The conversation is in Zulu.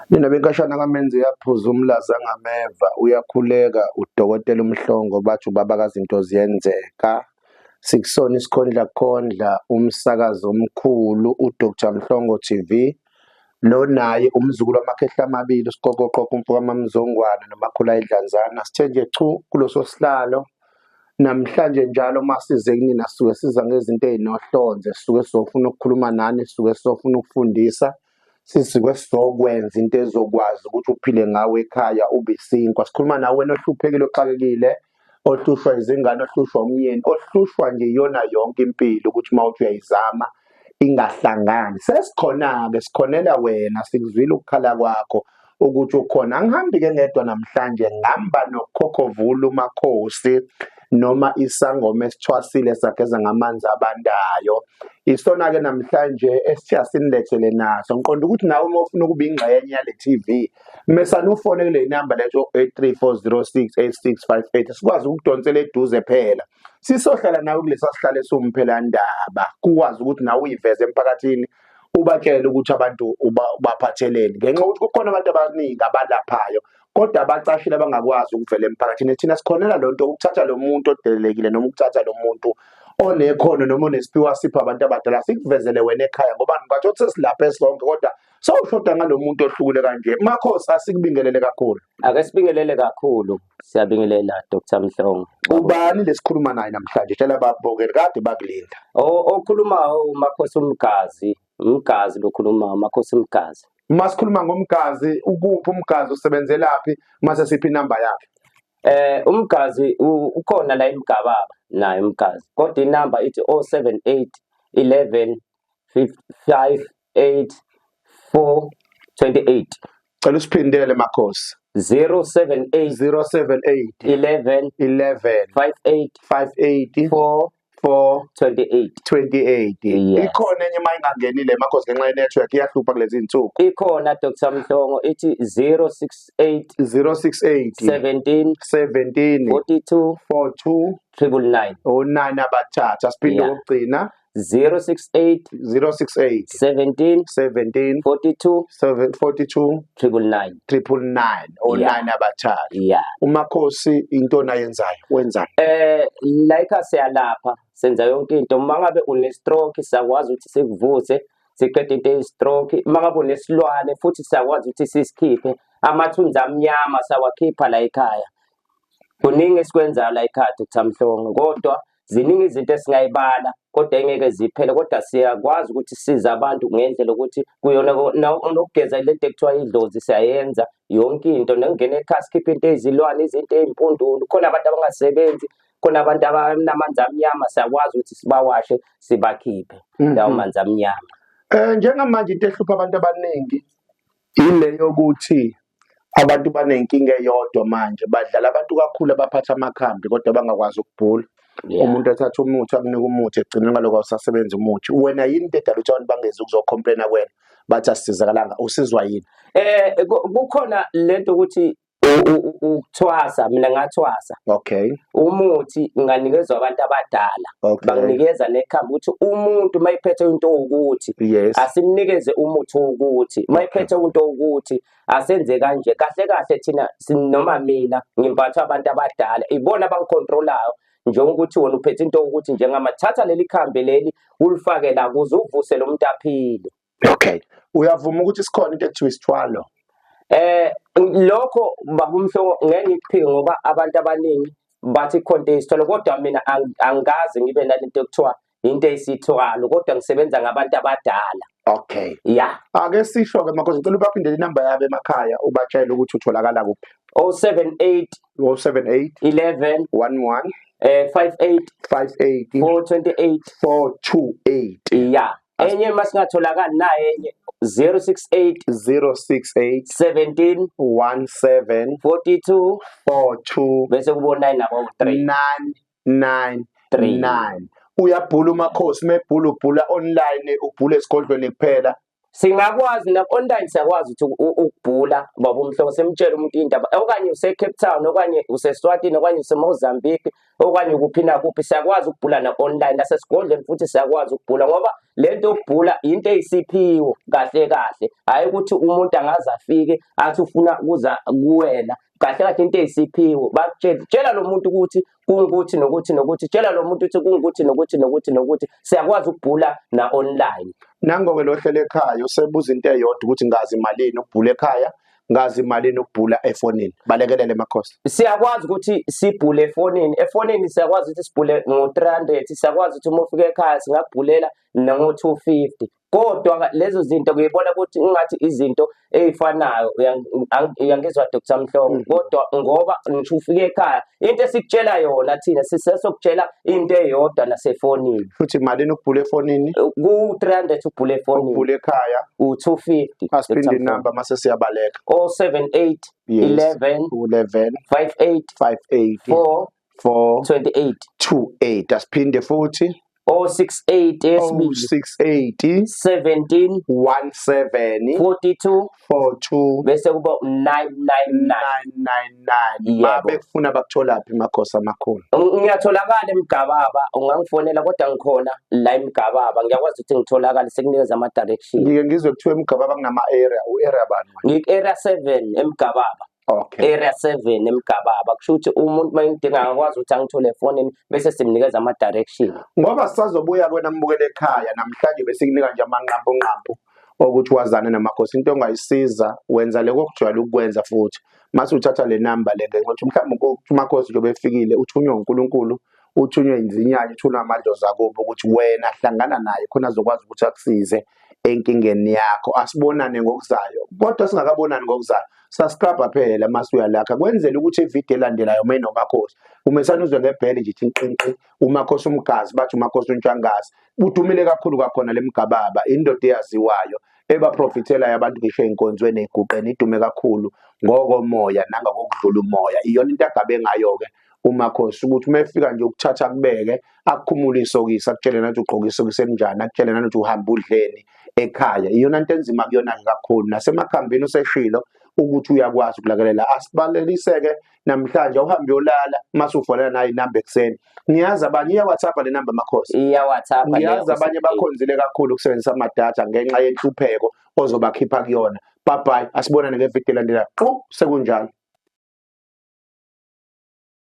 Mina benkashana kaMenzi yaphuza umlaza ngameva uyakhuleka udokotela uMhlongo bathi ubaba kazinto ziyenzeka. Sikusona isikhondla khondla umsakazo omkhulu uDr Mhlongo TV. Lo naye umzukulu wamakhehla amabili usiqoqoqoqo umfowabo kaMamzongwane noMakhula eDlanzana. Sithe nje chu kuloso sihlalo namhlanje njalo masize kunina suke siza ngezinto ezinohlonze, sisuke sofuna ukukhuluma nani, sisuke sofuna ukufundisa, sisuke sizokwenza into ezokwazi ukuthi uphile ngawe ekhaya ubisinkwa. Sikhuluma nawe wena ohluphekile, oxakekile, ohlushwa izingane, ohlushwa umyeni, ohlushwa nje iyona yonke impilo ukuthi mawuthi uyayizama ingahlangani. Sesikhona-ke, sikhonela wena, sikuzwile ukukhala kwakho ukuthi ukhona. Angihambi-ke ngedwa namhlanje, ngihamba noKhokovulu Makhosi noma isangoma esithwasile sageza ngamanzi abandayo. Isona-ke namhlanje esithiya sinilethele naso. Ngiqonda ukuthi nawe uma ufuna ukuba ingxenye yale TV, mesane ufone kule namba leyo 8340686858 sikwazi ukudonsela eduze phela. Sisohlala nawe kulesa sihlalo esiwumphelandaba, kukwazi ukuthi nawe uyiveze emphakathini, ubatshele ukuthi abantu ubaphatheleni. Ngenxa yokuthi kukhona abantu abaningi abalaphayo kodwa abacashile abangakwazi ukuvela emphakathini. Thina sikhonela lonto ukuthatha lo muntu odelelekile noma ukuthatha lo muntu onekhono noma onesiphiwo sipha abantu abadala sikuvezele wena ekhaya, ngoba ngibathi ukuthi sesilapha sonke kodwa sawushoda ngalo muntu ohlukile kanje. Makhosi, asikubingelele kakhulu. Ake sibingelele kakhulu, siyabingelela Dr Mhlongo. Ubani lesikhuluma naye namhlanje? Tshela babukeli kade bakulinda. Okhuluma uMakhosi umgazi lokhuluma uMakhosi umgazi. Masikhuluma ngomgazi, ukuphi umgazi, usebenzelaphi, mase siphi inamba yakhe? Umgazi ukhona la eMgababa naye umgazi, kodwa inamba ithi 078 11 584 28. Cela usiphindele Makhosi. 078 11 58 428. Yes. Ikhona enye mayingangenile Makhosi ngenxa yenetwork iyahlupha kulezi insuku. Ikhona Dr Mhlongo ithi 068 17 42 999. O9 abathatha. Siphinde ukugcina 068 17 42 999. O9 abathatha. Yeah. uMakhosi into nayenzayo wenzani? Like siyalapha, senza yonke into. Mangabe une stroke siyakwazi ukuthi sikuvuse, siqede into stroke. Mangabe unesilwane futhi siyakwazi ukuthi sisikhiphe. Amathunzi amnyama sawakhipha la ekhaya. Kuningi esikwenzayo la ekhaya Dr Mhlongo, kodwa ziningi izinto esingayibala kodwa engeke ziphele, kodwa siyakwazi ukuthi siza abantu ngendlela ukuthi kuyona nokugeza lento ekuthiwa idlozi siyayenza yonke into, nokungena ekhaya sikhiphe into ezilwane, izinto ezimpundulu. Khona abantu abangasebenzi, khona abantu abanamanzi amnyama, siyakwazi ukuthi sibawashe sibakhiphe lawo manzi amnyama. Njengamanje into ehlupha abantu abaningi ile yokuthi abantu banenkinga eyodwa manje, badlala abantu kakhulu abaphatha amakhambi kodwa bangakwazi ukubhula. Umuntu ethatha umuthi akunika umuthi egcina ngaloko awusasebenza umuthi. Wena yini into edala ukuthi abantu bangezi ukuzocomplaina kuwena bathi asizakalanga? Usizwa yini? Kukhona lento ukuthi ukuthwasa, mina ngathwasa. Okay. Umuthi nganikezwa abantu abadala. Banginikeza nekhambi ukuthi umuntu mayiphethe into ukuthi asimnikeze umuthi ukuthi, mayiphethe into ukuthi asenze kanje. Kahle kahle thina noma mina ngimphatha abantu abadala, ibona abangicontrolayo. Njengokuthi wona uphethe into ukuthi njengamathatha leli khambi leli ulifake la kuze uvuse lo muntu aphile. Okay. Uyavuma ukuthi sikhona into ekuthiwa isithwalo? Lokho babumhlo ngeke ngikuphike ngoba abantu abaningi bathi khonto isithwalo, kodwa mina angazi ngibe nalento ekuthiwa into esithwalo, kodwa ngisebenza ngabantu abadala. Okay. Yeah. Ake sisho-ke Makhosi, ngicela ubaphindele inamba yabo emakhaya ubatshele ukuthi utholakala kuphi. 078 11 11 58 428. 428. Yeah. Enye masingatholakali na enye 068 17 42 bese kuba 9 nabo 999. Uyabhula uMakhosi, mebhula ubhula online, ubhula esigodlweni kuphela. Singakwazi online siyakwazi ukuthi ukubhula baba umhlobo semtshela umuntu indaba okanye use-Cape Town okanye use-Eswatini okanye use-Mozambique okanye kuphi nakuphi siyakwazi ukubhula online nasesigodlweni futhi siyakwazi ukubhula ngoba lento yokubhula into eyisiphiwo kahle kahle hayi ukuthi umuntu angaze afike athi ufuna ukuza kuwena kahle kahle into eyisiphiwo bakutshela lo muntu ukuthi kungukuthi nokuthi nokuthi tshela lo muntu ukuthi kungukuthi nokuthi nokuthi nokuthi siyakwazi ukubhula na online. Nangoke lo hlelo ekhaya usebuza into eyodwa ukuthi ngazi malini ukubhula ekhaya ngazi malini ukubhula efonini balekelele makhosi. Siyakwazi ukuthi sibhule efonini siyakwazi ukuthi sibhule ngo-300 siyakwazi ukuthi uma ufika ekhaya singakubhulela nango-250 kodwa lezo zinto kuyibona ukuthi ungathi izinto ey'fanayo uyangizwa Dr. Mhlobo kodwa ngoba ngisho ufika ekhaya into esikutshela yona thina sisesokutshela into eyodwa nasefonini. Futhi malini ukubhula efonini? Ku-300 ukubhula efonini. Ukubhula ekhaya u-250. Asiphinde inamba mase siyabaleka. 078 11 58 4 28 28. Asiphinde futhi 068 17 42 bese kuba 999. Babe kufuna bakutholaphi makhosi amakhulu? Ngiyatholakala eMgababa ungangifonela kodwa ngikhona la eMgababa ngiyakwazi ukuthi ngitholakale sekunikeza ama direction. Ngike ngizwe kuthiwa eMgababa kunama area u-area bani? Ngik-area 7 eMgababa. Okay. Area 7 eMgababa kusho ukuthi umuntu mayengidinga angakwazi ukuthi angithole efonini bese simnikeza ama direction. Ngoba sisazobuya kwena mbukele ekhaya namhlanje besikunika nje amanqampu ukuthi wazane namakhosi into ongayisiza wenza lokho okujwayele ukwenza futhi mase uthatha le number le ngenxa mhlawumbe umakhosi nje befikile uthunywe uNkulunkulu uthunywe izinyanya uthuna amadlozi akubo ukuthi wena hlangana naye khona azokwazi ukuthi akusize enkingeni yakho asibonane ngokuzayo kodwa singakabonani ngokuzayo subscribe phela mase uyalakha kwenzela ukuthi ivideo elandelayo mina nomakhosi umesana uzwe ngebhele nje inqinqi umakhosi umgazi bathi umakhosi uNtshwangazi udumile kakhulu kakhona leMgababa indoda eyaziwayo ebaprofitela yabantu ngisho einkonzweni eguqeni idume kakhulu ngokomoya nangokudlula umoya iyona into agabe ngayo ke umakhosi ukuthi umefika nje ukuthatha kubeke akukhumula isokisi akutshele nathi ugqoka isokisi enjani akutshele nathi uhamba udleni ekhaya iyona into enzima kuyona kakhulu nasemakhambini useshilo ukuthi uyakwazi ukulakelela asibaleliseke namhlanje uhambe uyolala mase ufonela nayo inamba ekseni ngiyazi abanye iya WhatsApp le number makhosi iya WhatsApp ngiyazi abanye bakhonzile kakhulu ukusebenzisa amadatha ngenxa yenhlupheko ozobakhipha kuyona bye bye asibonane ngevideo elandelayo sekunjalo.